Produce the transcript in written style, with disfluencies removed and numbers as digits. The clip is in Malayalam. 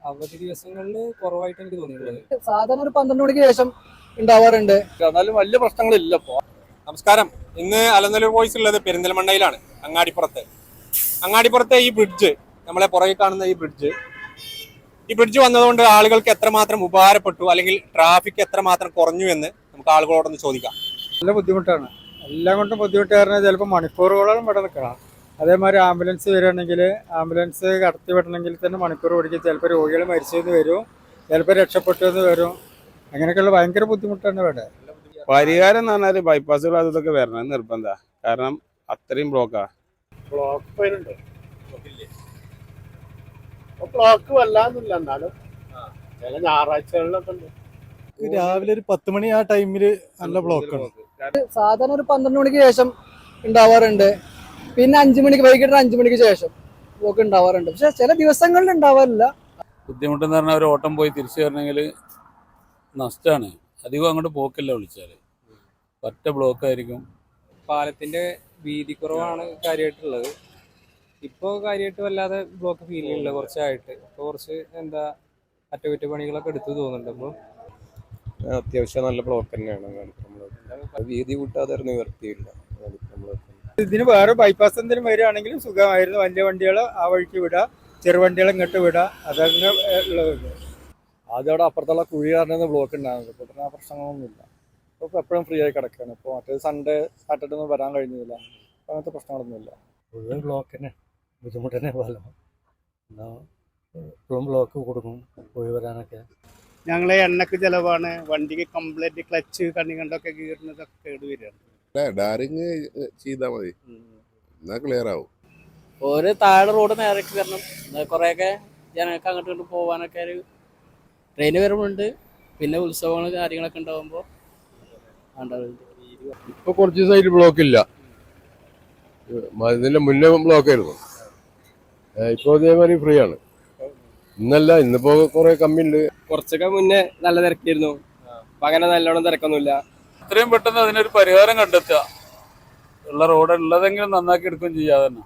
അവധി ദിവസങ്ങളിൽ കുറവായിട്ട് എനിക്ക് തോന്നിയിട്ടുള്ളത്. സാധാരണ ഒരു 12 മണിക്ക് ശേഷം ഉണ്ടാവാറുണ്ട്. എന്നാലും വലിയ പ്രശ്നങ്ങളില്ല ഇപ്പോ. നമസ്കാരം. ഇന്ന് അലനല്ലൂർ വോയിസ് ഉള്ളത് പെരിന്തൽമണ്ണയിലാണ്, അങ്ങാടിപ്പുറത്തെ ഈ ബ്രിഡ്ജ്, നമ്മളെ പുറകെ കാണുന്ന ഈ ബ്രിഡ്ജ് വന്നതുകൊണ്ട് ആളുകൾക്ക് എത്രമാത്രം ഉപകാരപ്പെട്ടു, അല്ലെങ്കിൽ ട്രാഫിക് എത്രമാത്രം കുറഞ്ഞു എന്ന് നമുക്ക് ആളുകളോടൊന്ന് ചോദിക്കാം. നല്ല ബുദ്ധിമുട്ടാണ്, എല്ലാം കൊണ്ടും ബുദ്ധിമുട്ട് കാരണം ചിലപ്പോൾ മണിക്കൂറുകളോളം ഇവിടെ നിൽക്കണം. അതേമാതിരി ആംബുലൻസ് വരികയാണെങ്കിൽ ആംബുലൻസ് കടത്തി വിടണമെങ്കിൽ തന്നെ മണിക്കൂർ ഓടിക്കും. ചിലപ്പോൾ രോഗികൾ മരിച്ചെന്ന് വരും, ചിലപ്പോൾ രക്ഷപ്പെട്ടു എന്ന് വരും. അങ്ങനെയൊക്കെയുള്ള ഭയങ്കര ബുദ്ധിമുട്ടാണ് ഇവിടെ. പരിഹാരം എന്ന് പറഞ്ഞാൽ ബൈപ്പാസുകൾ അതൊക്കെ വരണം നിർബന്ധ, കാരണം അത്രയും ബ്ലോക്ക് വല്ലാന്നില്ല, എന്നാലും ചില ഞായറാഴ്ചകളിലൊക്കെ ഉണ്ട്. രാവിലെ ഒരു 10 മണി ആ ടൈമില് നല്ല ബ്ലോക്കാണ്. സാധാരണ ഒരു 12 മണിക്ക് ശേഷം ഉണ്ടാവാറുണ്ട്. പിന്നെ 5 മണിക്ക്, വൈകിട്ട് 5 മണിക്ക് ശേഷം ബ്ലോക്ക് ഉണ്ടാവാറുണ്ട്. പക്ഷെ ചില ദിവസങ്ങളിൽ ഉണ്ടാവാറില്ല. ബുദ്ധിമുട്ടെന്ന് പറഞ്ഞാൽ ഒരു ഓട്ടം പോയി തിരിച്ചു വരണമെങ്കിൽ നഷ്ടമാണ്. അധികം അങ്ങോട്ട് പോക്കില്ല, വിളിച്ചാൽ ഒറ്റ ബ്ലോക്ക് ആയിരിക്കും. പാലത്തിന്റെ വീതി കുറവാണ് കാര്യമായിട്ടുള്ളത്. ഇപ്പോൾ കാര്യമായിട്ട് വല്ലാതെ ബ്ലോക്ക് ഫീൽ ചെയ്യുന്നില്ല കുറച്ചായിട്ട്. ഇപ്പോൾ കുറച്ച് അറ്റകുറ്റപ്പണികളൊക്കെ എടുത്തു തോന്നുന്നുണ്ട്. അപ്പോൾ അത്യാവശ്യം നല്ല ബ്ലോക്ക് തന്നെയാണ്. വീതി കൂട്ടാതെ നിവർത്തിയില്ല. ഇതിന് വേറെ ബൈപ്പാസ് എന്തെങ്കിലും വരികയാണെങ്കിലും സുഖമായിരുന്നു. വലിയ വണ്ടികൾ ആ വഴിക്ക് വിടുക, ചെറുവണ്ടികൾ ഇങ്ങോട്ട് വിടുക, അതന്നെ ഉള്ളത്. ആദ്യം അപ്പുറത്തുള്ള കുഴി കാരണം ബ്ലോക്ക് ഉണ്ടാകുന്നത്. ഇപ്പോൾ ആ പ്രശ്നങ്ങളൊന്നുമില്ല. ഇപ്പോൾ എപ്പോഴും ഫ്രീ ആയി കിടക്കുകയാണ്. ഇപ്പോൾ മറ്റേത് സൺഡേ സാറ്റർഡേ ഒന്നും വരാൻ കഴിഞ്ഞില്ല. അങ്ങനത്തെ പ്രശ്നങ്ങളൊന്നുമില്ല. മുഴുവൻ ബ്ലോക്ക് തന്നെ, ബുദ്ധിമുട്ട് തന്നെ. ഫലം എപ്പോഴും ബ്ലോക്ക് കൊടുക്കും പോയി വരാനൊക്കെ. ഞങ്ങളെ എണ്ണക്ക് ചിലവാണ്, വണ്ടിക്ക് കംപ്ലീറ്റ് ക്ലച്ച് കണ്ണികണ്ടൊക്കെ കീറുന്നതൊക്കെ കേട് വരികയാണ്. ഡാറിങ് ചെയ്താൽ മതി, എന്നാ ക്ലിയർ ആവും. ഒരു താഴെ റോഡ് നേരേക്ക് വരണം. കുറേയൊക്കെ ജനങ്ങൾക്ക് അങ്ങോട്ട് ഇങ്ങോട്ട് പോകാനൊക്കെ ഒരു ട്രെയിൻ വരുമ്പോഴുണ്ട്. പിന്നെ ഉത്സവങ്ങൾ കാര്യങ്ങളൊക്കെ ഉണ്ടാകുമ്പോൾ ഇപ്പൊ കുറച്ച് ദിവസമായിട്ട് ബ്ലോക്ക് ഇല്ല. ഇതിന്റെ മുന്നേ ബ്ലോക്ക് ആയിരുന്നു. ഇപ്പൊ അതേമാതിരി ഫ്രീ ആണ്. ഇന്നല്ല, ഇന്നിപ്പോ കുറെ കമ്മിയുണ്ട്. കുറച്ചൊക്കെ മുന്നേ നല്ല തിരക്കായിരുന്നു. അപ്പൊ അങ്ങനെ നല്ലോണം തിരക്കൊന്നുമില്ല. എത്രയും പെട്ടെന്ന് അതിനൊരു പരിഹാരം കണ്ടെത്തുക. ഉള്ള റോഡ് ഉള്ളതെങ്കിലും നന്നാക്കി എടുക്കുകയും ചെയ്യാതെ തന്നെ.